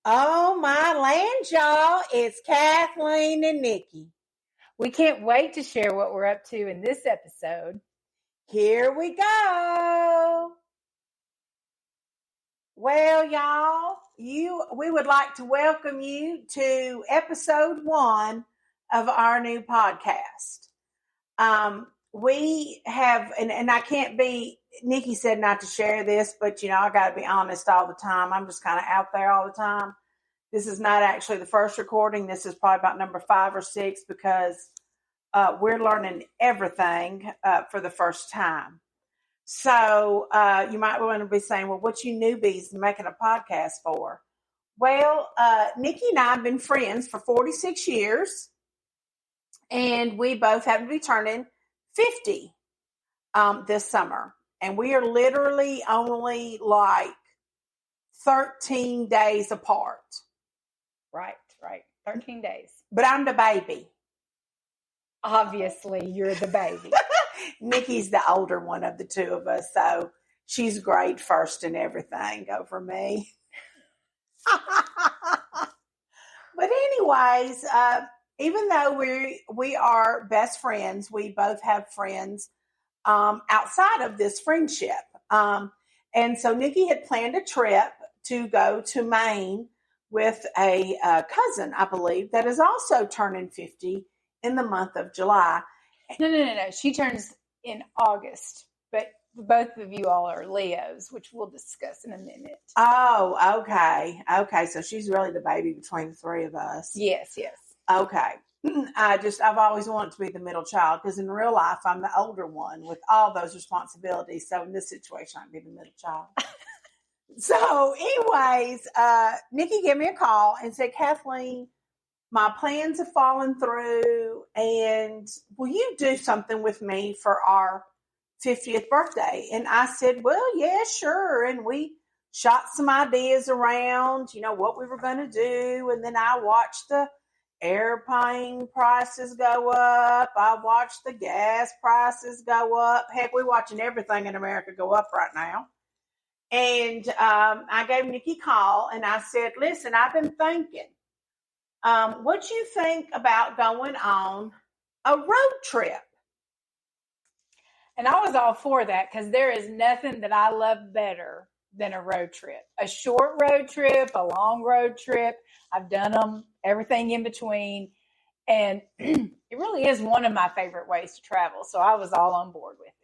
Oh, my land, y'all. It's Kathleen and Nikki. We can't wait to share what we're up to in this episode. Here we go. Well, y'all, we would like to welcome you to episode 1 of our new podcast. We have, and I can't be, Nikki said not to share this, but I got to be honest all the time. I'm just kind of out there all the time. This is not actually the first recording. This is probably about number 5 or 6 because we're learning everything for the first time. So you might want to be saying, well, what you newbies making a podcast for? Well, Nikki and I have been friends for 46 years, and we both happen to be turning 50 this summer. And we are literally only like 13 days apart. Right. 13 days. But I'm the baby. Obviously, you're the baby. Nikki's the older one of the two of us, so she's grade first in everything over me. But anyways, even though we are best friends, we both have friends outside of this friendship. And so Nikki had planned a trip to go to Maine with a cousin, I believe, that is also turning 50 in the month of July. No. She turns in August, but both of you all are Leos, which we'll discuss in a minute. Oh, okay. Okay, so she's really the baby between the three of us. Yes. Okay. I've always wanted to be the middle child because in real life, I'm the older one with all those responsibilities. So in this situation, I can be the middle child. So anyways, Nikki gave me a call and said, Kathleen, my plans have fallen through, and will you do something with me for our 50th birthday? And I said, well, yeah, sure. And we shot some ideas around, what we were going to do. And then I watched the airplane prices go up. I watched the gas prices go up. Heck, we're watching everything in America go up right now. And I gave Nikki a call and I said, listen, I've been thinking, what do you think about going on a road trip? And I was all for that because there is nothing that I love better than a road trip. A short road trip, a long road trip. I've done them, everything in between. And it really is one of my favorite ways to travel. So I was all on board with it.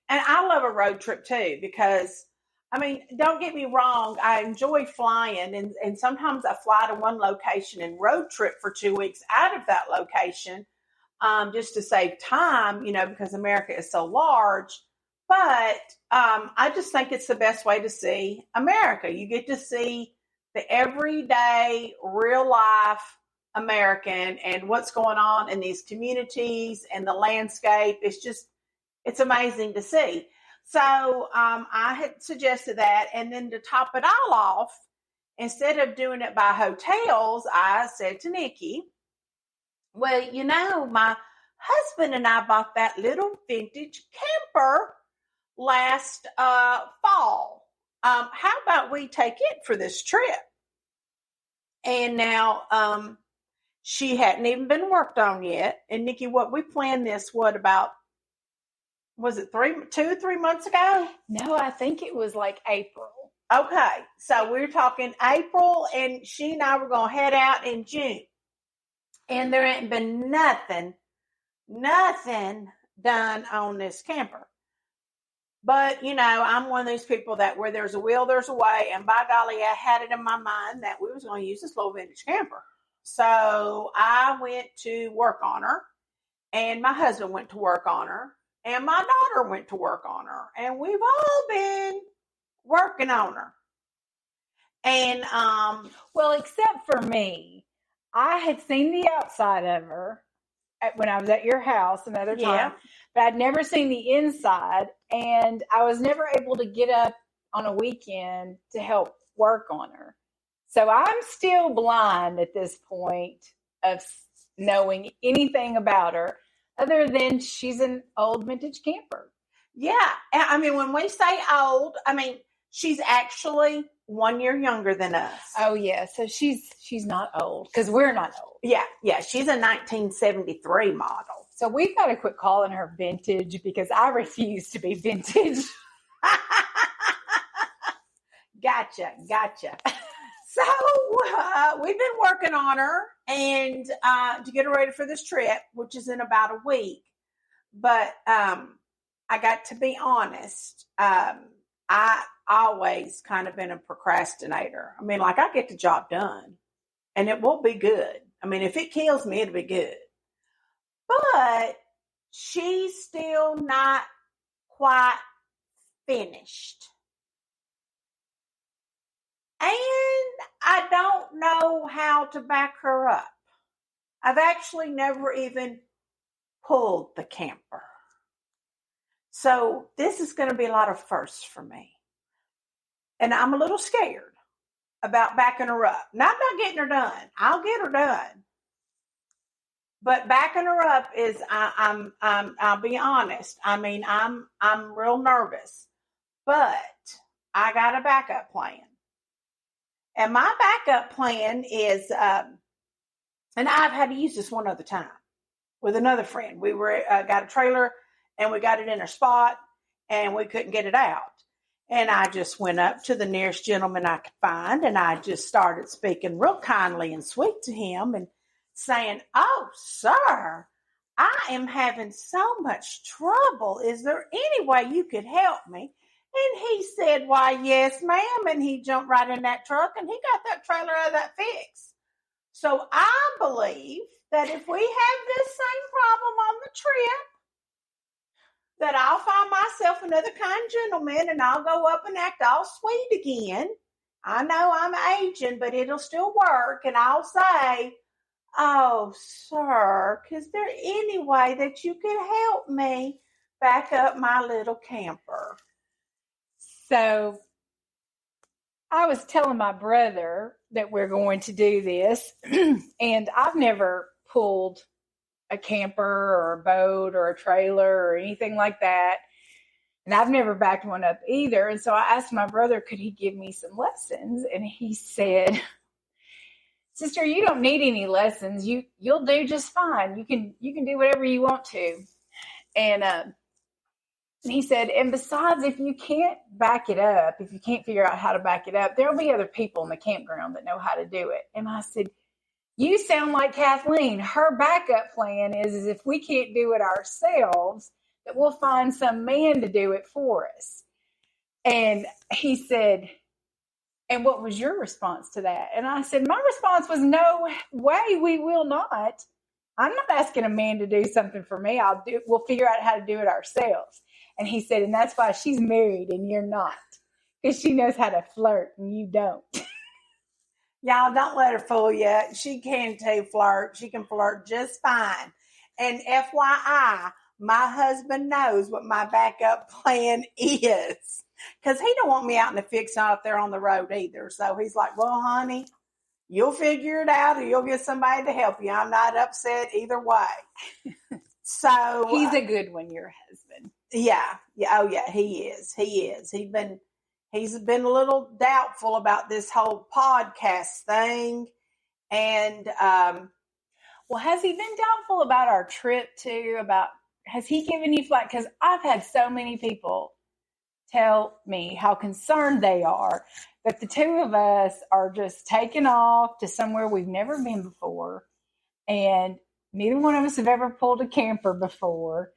And I love a road trip too because, don't get me wrong, I enjoy flying. And sometimes I fly to one location and road trip for 2 weeks out of that location just to save time, because America is so large. But I just think it's the best way to see America. You get to see the everyday, real life American and what's going on in these communities and the landscape. It's amazing to see. So I had suggested that. And then to top it all off, instead of doing it by hotels, I said to Nikki, well, my husband and I bought that little vintage camper last fall. How about we take it for this trip? And now she hadn't even been worked on yet. And Nikki, we planned this, was it 3 months ago? No, I think it was like April. Okay. So we're talking April, and she and I were going to head out in June. And there ain't been nothing done on this camper. But, I'm one of those people that where there's a will, there's a way. And by golly, I had it in my mind that we was going to use this little vintage camper. So I went to work on her, and my husband went to work on her, and my daughter went to work on her. And we've all been working on her. And, well, except for me, I had seen the outside of her when I was at your house another time, but I'd never seen the inside, and I was never able to get up on a weekend to help work on her. So I'm still blind at this point of knowing anything about her other than she's an old vintage camper. Yeah. When we say old, she's actually 1 year younger than us. Oh yeah, so she's not old because we're not old. Yeah, she's a 1973 model. So we've got to quit calling her vintage because I refuse to be vintage. Gotcha. So we've been working on her and to get her ready for this trip, which is in about a week. But I got to be honest. I always kind of been a procrastinator. I mean, like I get the job done and it will be good. I mean, if it kills me, it'll be good. But she's still not quite finished. And I don't know how to back her up. I've actually never even pulled the camper. So this is going to be a lot of firsts for me. And I'm a little scared about backing her up. Not about getting her done. I'll get her done. But backing her up is, I'll be honest. I mean, I'm real nervous, but I got a backup plan. And my backup plan is, and I've had to use this one other time with another friend. We got a trailer and we got it in a spot and we couldn't get it out. And I just went up to the nearest gentleman I could find and I just started speaking real kindly and sweet to him and saying, "Oh, sir, I am having so much trouble. Is there any way you could help me?" And he said, "Why, yes, ma'am." And he jumped right in that truck and he got that trailer out of that fix. So I believe that if we have this same problem on the trip, that I'll find myself another kind gentleman and I'll go up and act all sweet again. I know I'm aging, but it'll still work. And I'll say, "Oh, sir, is there any way that you could help me back up my little camper?" So I was telling my brother that we're going to do this, and I've never pulled a camper or a boat or a trailer or anything like that. And I've never backed one up either. And so I asked my brother, could he give me some lessons? And he said, "Sister, you don't need any lessons. You'll do just fine. You can do whatever you want to." And he said, "And besides, if you can't back it up, if you can't figure out how to back it up, there'll be other people in the campground that know how to do it." And I said, "You sound like Kathleen. Her backup plan is if we can't do it ourselves, that we'll find some man to do it for us." And he said, "And what was your response to that?" And I said, "My response was, no way, we will not. I'm not asking a man to do something for me. We'll figure out how to do it ourselves." And he said, "And that's why she's married and you're not, because she knows how to flirt and you don't." Y'all, don't let her fool you. She can too flirt. She can flirt just fine. And FYI, my husband knows what my backup plan is. Because he don't want me out in the fix out there on the road either. So he's like, "Well, honey, you'll figure it out or you'll get somebody to help you. I'm not upset either way." So he's a good one, your husband. Yeah. Oh yeah, he is. He's been a little doubtful about this whole podcast thing. And well, has he been doubtful about our trip too? Has he given you flack? Because I've had so many people tell me how concerned they are that the two of us are just taking off to somewhere we've never been before. And neither one of us have ever pulled a camper before.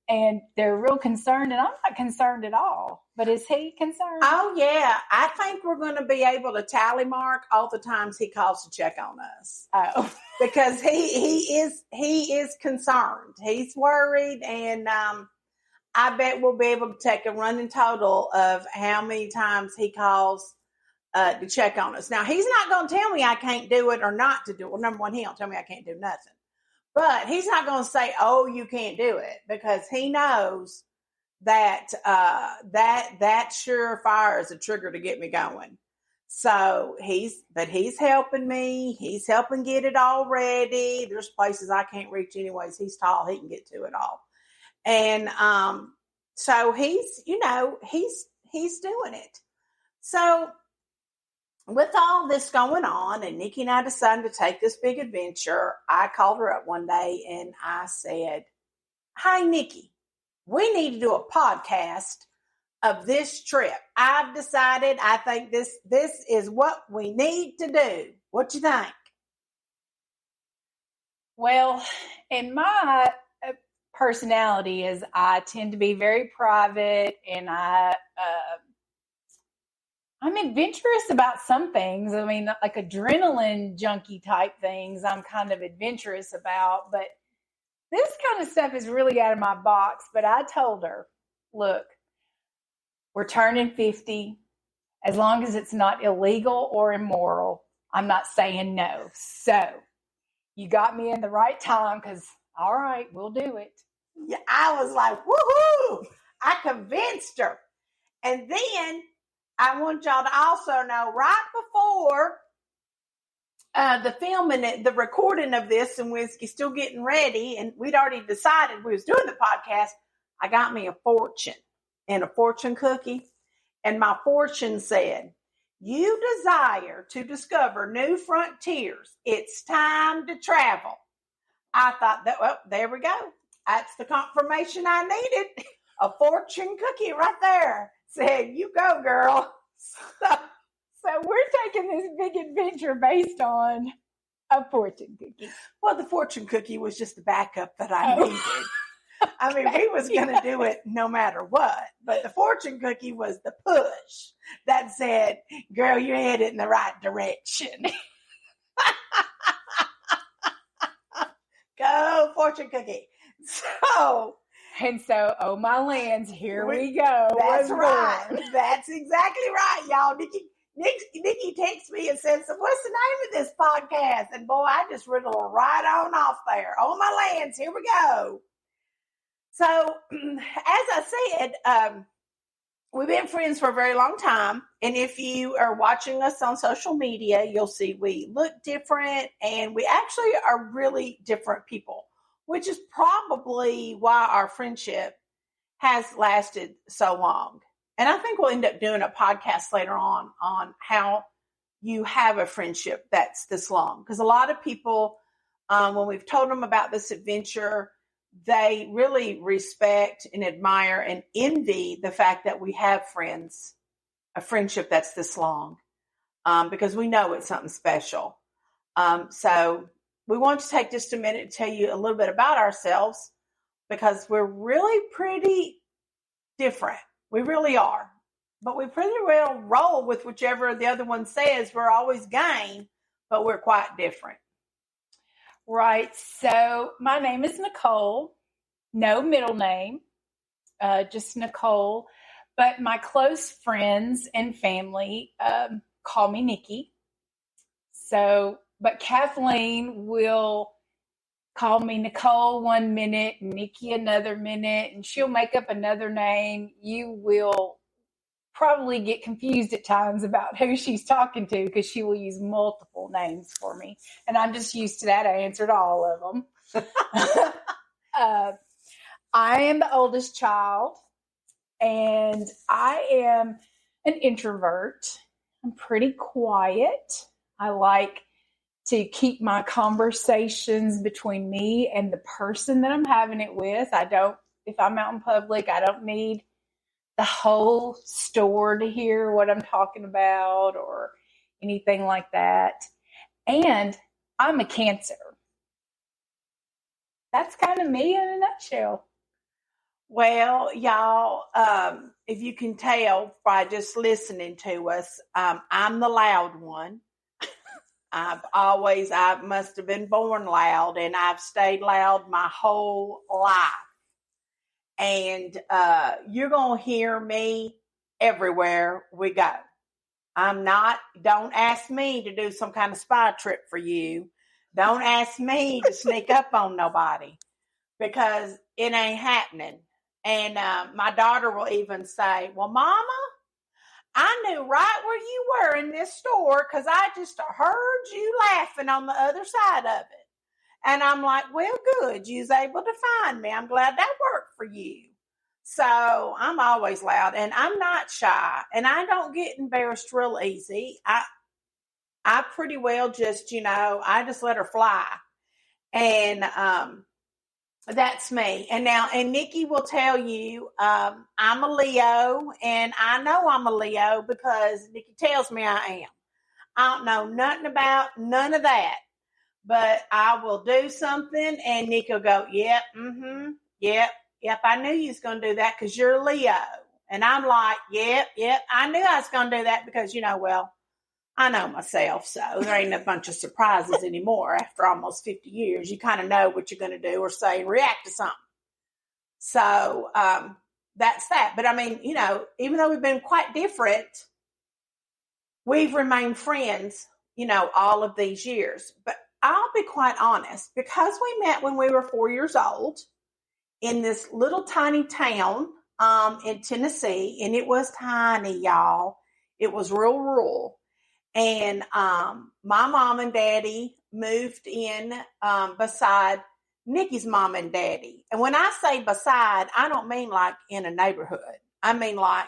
And they're real concerned, and I'm not concerned at all. But is he concerned? Oh, yeah. I think we're going to be able to tally mark all the times he calls to check on us. Oh. Because he is concerned. He's worried, and I bet we'll be able to take a running total of how many times he calls to check on us. Now, he's not going to tell me I can't do it or not to do it. Well, number one, he don't tell me I can't do nothing. But he's not going to say, "Oh, you can't do it," because he knows that that surefire is a trigger to get me going. So he's helping me. He's helping get it all ready. There's places I can't reach anyways. He's tall. He can get to it all. And so he's doing it. So with all this going on, and Nikki and I decided to take this big adventure, I called her up one day and I said, "Hi, Nikki, we need to do a podcast of this trip. I've decided I think this is what we need to do. What you think?" Well, in my personality is I tend to be very private, and I'm adventurous about some things. I mean, like adrenaline junkie type things, I'm kind of adventurous about, but this kind of stuff is really out of my box. But I told her, look, we're turning 50. As long as it's not illegal or immoral, I'm not saying no. So you got me in the right time, because, all right, we'll do it. Yeah, I was like, woohoo! I convinced her. And then I want y'all to also know, right before the filming, the recording of this, and Whiskey still getting ready, and we'd already decided we was doing the podcast, I got me a fortune and a fortune cookie. And my fortune said, "You desire to discover new frontiers. It's time to travel." I thought that, well, there we go. That's the confirmation I needed. A fortune cookie right there. Said, "You go, girl." So we're taking this big adventure based on a fortune cookie. Well, the fortune cookie was just the backup that I needed. I mean, we was going to do it no matter what, but the fortune cookie was the push that said, "Girl, you're headed in the right direction." Go, fortune cookie. So, oh my lands, here we go. That's right. That's exactly right, y'all. Nikki texts me and says, "So what's the name of this podcast?" And boy, I just riddled right on off there. Oh my lands, here we go. So, as I said, we've been friends for a very long time. And if you are watching us on social media, you'll see we look different, and we actually are really different people, which is probably why our friendship has lasted so long. And I think we'll end up doing a podcast later on how you have a friendship that's this long. Because a lot of people, when we've told them about this adventure, they really respect and admire and envy the fact that we have friends, a friendship that's this long, because we know it's something special. So we want to take just a minute to tell you a little bit about ourselves, because we're really pretty different. We really are. But we pretty well roll with whichever the other one says. We're always game, but we're quite different. Right. So my name is Nicole. No middle name, just Nicole. But my close friends and family call me Nikki. So, but Kathleen will call me Nicole one minute, Nikki another minute, and she'll make up another name. You will probably get confused at times about who she's talking to, because she will use multiple names for me. And I'm just used to that. I answered all of them. I am the oldest child, and I am an introvert. I'm pretty quiet. I like to keep my conversations between me and the person that I'm having it with. If I'm out in public, I don't need the whole store to hear what I'm talking about or anything like that. And I'm a Cancer. That's kind of me in a nutshell. Well, y'all, if you can tell by just listening to us, I'm the loud one. I must have been born loud, and I've stayed loud my whole life. And you're going to hear me everywhere we go. Don't ask me to do some kind of spy trip for you. Don't ask me to sneak up on nobody, because it ain't happening. And my daughter will even say, "Well, Mama, I knew right where you were in this store, because I just heard you laughing on the other side of it." And I'm like, "Well, good. You was able to find me. I'm glad that worked for you." So I'm always loud, and I'm not shy, and I don't get embarrassed real easy. I pretty well just, I just let her fly. And that's me. And Nikki will tell you, I'm a Leo, and I know I'm a Leo because Nikki tells me I am. I don't know nothing about none of that, but I will do something, and Nikki will go, yep, yep, I knew you was going to do that because you're a Leo. And I'm like, yep, I knew I was going to do that because, well, I know myself, so there ain't a bunch of surprises anymore. After almost 50 years, you kind of know what you're going to do or say and react to something. So that's that. But I mean, even though we've been quite different, we've remained friends, all of these years. But I'll be quite honest, because we met when we were 4 years old in this little tiny town in Tennessee, and it was tiny, y'all. It was real rural. And my mom and daddy moved in beside Nikki's mom and daddy. And when I say beside, I don't mean like in a neighborhood. I mean like,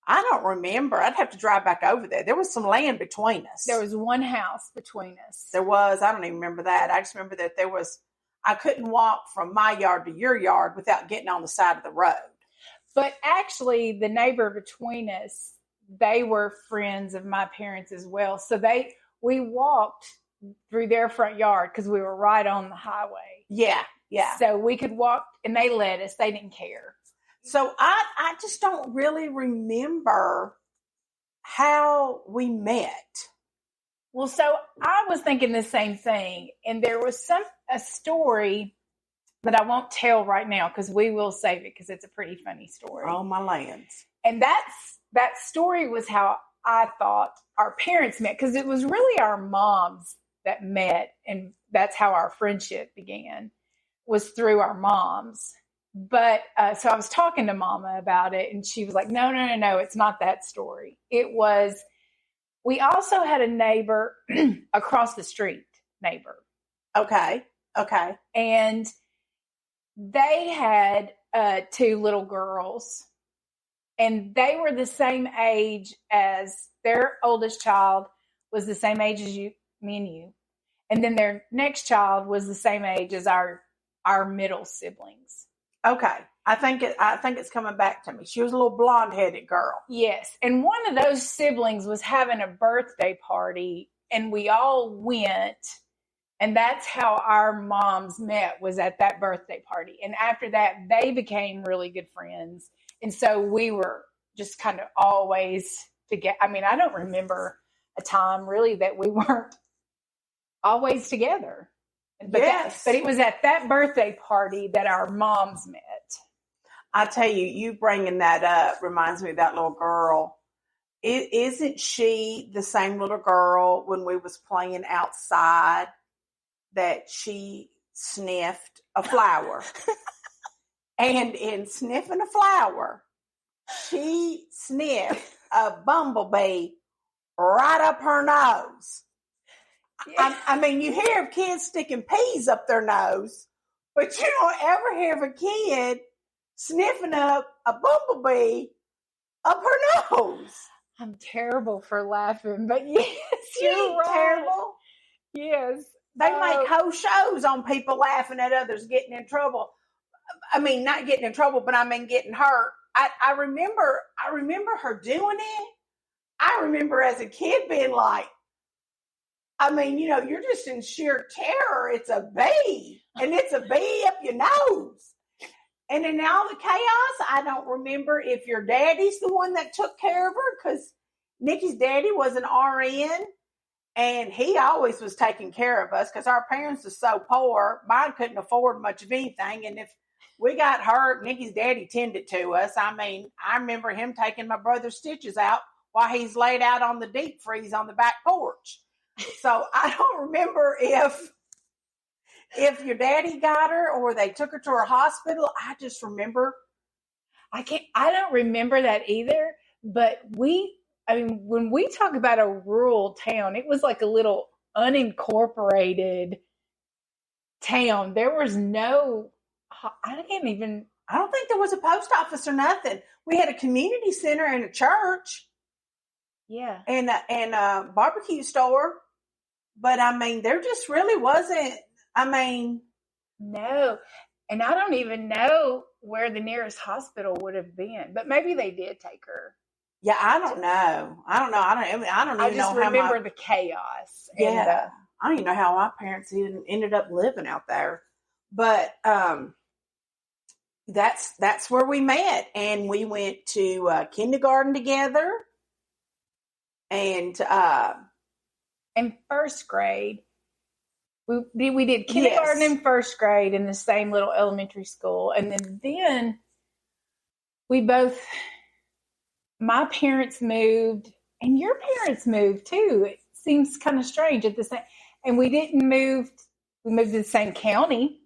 I don't remember. I'd have to drive back over there. There was some land between us. There was one house between us. There was. I don't even remember that. I just remember that I couldn't walk from my yard to your yard without getting on the side of the road. But actually, the neighbor between us, they were friends of my parents as well. So we walked through their front yard because we were right on the highway. Yeah. So we could walk, and they let us. They didn't care. So I just don't really remember how we met. Well, so I was thinking the same thing, and there was a story that I won't tell right now because we will save it because it's a pretty funny story. Oh, my lands. And that story was how I thought our parents met, because it was really our moms that met, and that's how our friendship began, was through our moms. But so I was talking to Mama about it, and she was like, no, it's not that story. It was, we also had a neighbor across the street neighbor. Okay. And they had 2 little girls, and they were the same age as their oldest child was the same age as me and you. And then their next child was the same age as our middle siblings. Okay. I think it's coming back to me. She was a little blonde-headed girl. Yes. And one of those siblings was having a birthday party, and we all went. And that's how our moms met, was at that birthday party. And after that, they became really good friends. And so we were just kind of always together. I mean, I don't remember a time really that we weren't always together. But yes. But it was at that birthday party that our moms met. I tell you bringing that up reminds me of that little girl. Isn't she the same little girl when we was playing outside that she sniffed a flower? And in sniffing a flower, she sniffed a bumblebee right up her nose. Yeah. I mean, you hear of kids sticking peas up their nose, but you don't ever hear of a kid sniffing up a bumblebee up her nose. I'm terrible for laughing, but yes, you're right. Terrible. Yes. They make whole shows on people laughing at others getting in trouble. I mean, not getting in trouble, but I mean getting hurt. I remember her doing it. I remember as a kid being like, I mean, you're just in sheer terror. It's a bee, and it's a bee up your nose. And in all the chaos, I don't remember if your daddy's the one that took care of her, because Nikki's daddy was an RN, and he always was taking care of us because our parents were so poor. Mine couldn't afford much of anything, and if we got hurt, Nikki's daddy tended to us. I mean, I remember him taking my brother's stitches out while he's laid out on the deep freeze on the back porch. So I don't remember if your daddy got her or they took her to her hospital. I just remember. I don't remember that either. But when we talk about a rural town, it was like a little unincorporated town. There was no, I don't think there was a post office or nothing. We had a community center and a church. Yeah. and a barbecue store. But I mean, there just really wasn't. I mean, no. And I don't even know where the nearest hospital would have been, but maybe they did take her. yeah, I don't know. I don't I even just know how remember the chaos. yeah, I don't even know how my parents even ended up living out there. But that's where we met, and we went to kindergarten together, and in first grade, we did kindergarten yes. and first grade in the same little elementary school, and then we both. My parents moved, and your parents moved too. It seems kind of strange at the same. And we didn't move. We moved to the same county,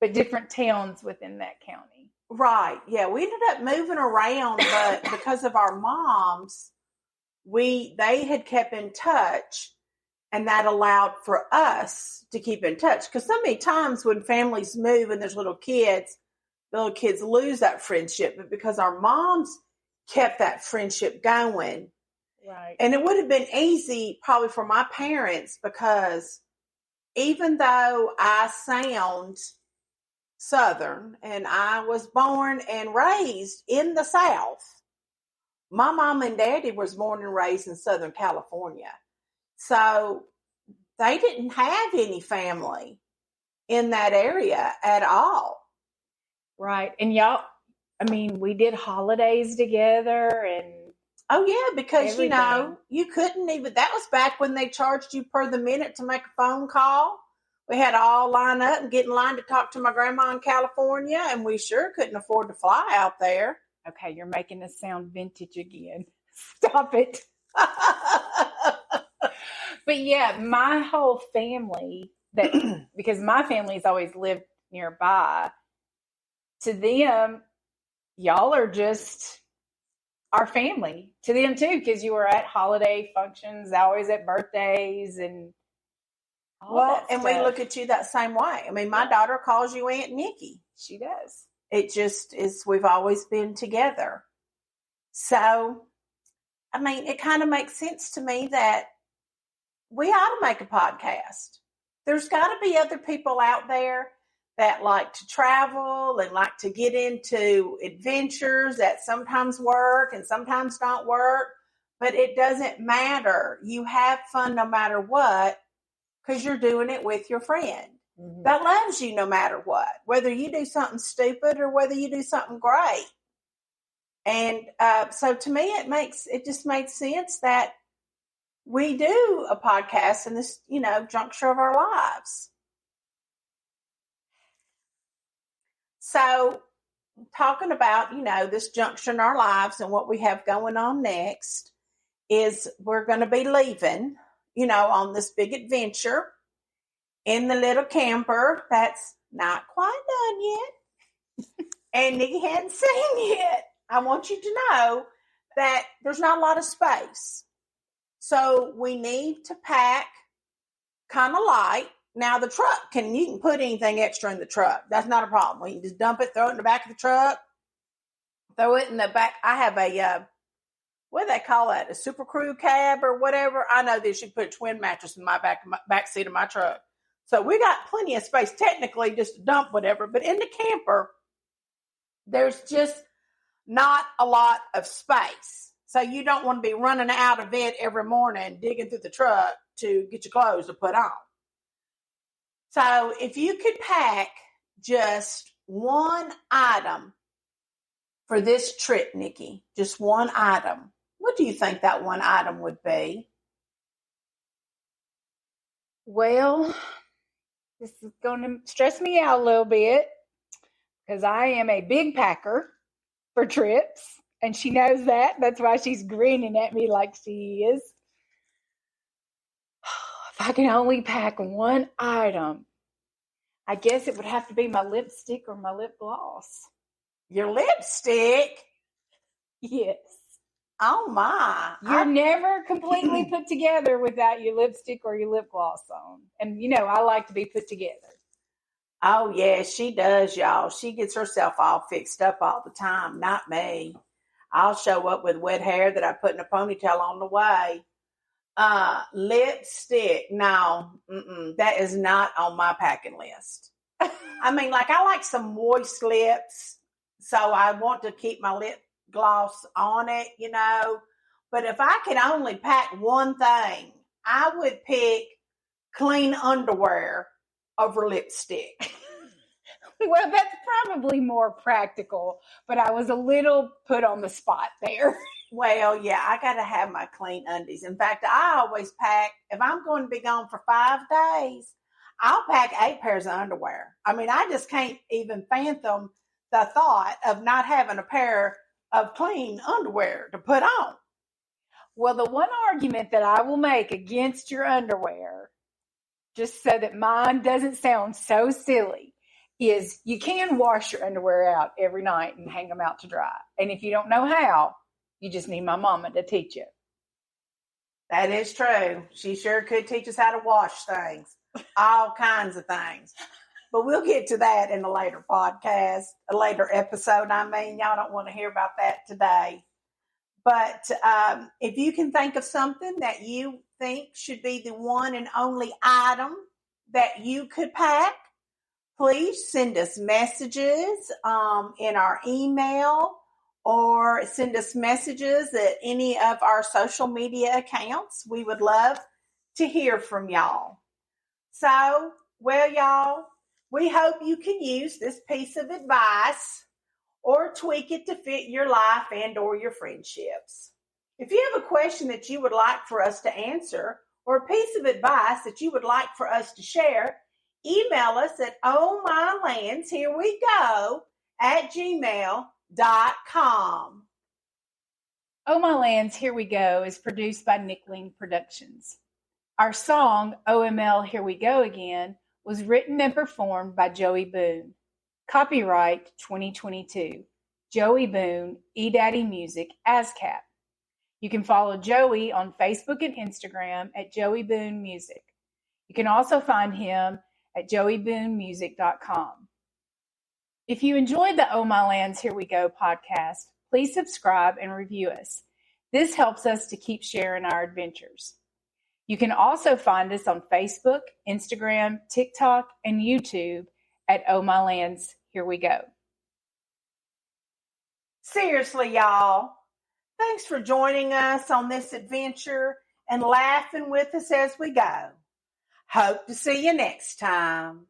but different towns within that county. Right. Yeah, we ended up moving around, but because of our moms, they had kept in touch, and that allowed for us to keep in touch. Because so many times when families move and there's little kids, the little kids lose that friendship. But because our moms kept that friendship going, Right. and it would have been easy probably for my parents, because even though I sound Southern, and I was born and raised in the South, my mom and daddy was born and raised in Southern California. So they didn't have any family in that area at all. Right. And y'all, I mean, we did holidays together and oh yeah, because everything. You couldn't even, that was back when they charged you per the minute to make a phone call. We had to all line up and get in line to talk to my grandma in California, and we sure couldn't afford to fly out there. Okay, you're making us sound vintage again. Stop it. But yeah, my whole family, because my family's always lived nearby, to them, y'all are just our family. To them too, because you were at holiday functions, always at birthdays and well, and we look at you that same way. I mean, my daughter calls you Aunt Nikki. She does. It just is, we've always been together. So, I mean, it kind of makes sense to me that we ought to make a podcast. There's got to be other people out there that like to travel and like to get into adventures that sometimes work and sometimes don't work. But it doesn't matter. You have fun no matter what, because you're doing it with your friend that loves you no matter what, whether you do something stupid or whether you do something great. And so to me, it just made sense that we do a podcast in this, juncture of our lives. So talking about, this juncture in our lives and what we have going on next is we're going to be leaving, on this big adventure in the little camper that's not quite done yet. And Nikki hadn't seen yet. I want you to know that there's not a lot of space. So we need to pack kind of light. Now the truck, you can put anything extra in the truck. That's not a problem. We can just dump it, throw it in the back of the truck, throw it in the back. I have a, what do they call that? A super crew cab or whatever. I know they should put a twin mattress in my back seat of my truck. So we got plenty of space technically just to dump whatever. But in the camper, there's just not a lot of space. So you don't want to be running out of it every morning, digging through the truck to get your clothes to put on. So if you could pack just one item for this trip, Nikki, just one item, what do you think that one item would be? Well, this is going to stress me out a little bit because I am a big packer for trips, and she knows that. That's why she's grinning at me like she is. If I can only pack one item, I guess it would have to be my lipstick or my lip gloss. Your lipstick? Yes. Oh my. You're never completely put together without your lipstick or your lip gloss on. And I like to be put together. Oh yeah, she does, y'all. She gets herself all fixed up all the time. Not me. I'll show up with wet hair that I put in a ponytail on the way. Lipstick, no, that is not on my packing list. I mean, like, I like some moist lips, so I want to keep my lip gloss on it, you know. But if I could only pack one thing, I would pick clean underwear over lipstick. Well, that's probably more practical, but I was a little put on the spot there. Well, yeah, I got to have my clean undies. In fact, I always pack, if I'm going to be gone for 5 days, I'll pack 8 pairs of underwear. I mean, I just can't even fathom the thought of not having a pair of clean underwear to put on. Well, the one argument that I will make against your underwear, just so that mine doesn't sound so silly, is you can wash your underwear out every night and hang them out to dry. And if you don't know how, you just need my mama to teach you. That is true. She sure could teach us how to wash things, all kinds of things. But we'll get to that in a later podcast, a later episode. I mean, y'all don't want to hear about that today. But if you can think of something that you think should be the one and only item that you could pack, please send us messages in our email or send us messages at any of our social media accounts. We would love to hear from y'all. So, well, y'all, we hope you can use this piece of advice or tweak it to fit your life and or your friendships. If you have a question that you would like for us to answer or a piece of advice that you would like for us to share, email us at ohmylandsherewego@gmail.com. Oh My Lands, Here We Go is produced by Nickling Productions. Our song, OML, Here We Go Again, was written and performed by Joey Boone. Copyright 2022. Joey Boone, eDaddy Music, ASCAP. You can follow Joey on Facebook and Instagram at Joey Boone Music. You can also find him at joeyBoonemusic.com. If you enjoyed the Oh My Lands, Here We Go podcast, please subscribe and review us. This helps us to keep sharing our adventures. You can also find us on Facebook, Instagram, TikTok, and YouTube at Oh My Lands, Here We Go. Seriously, y'all, thanks for joining us on this adventure and laughing with us as we go. Hope to see you next time.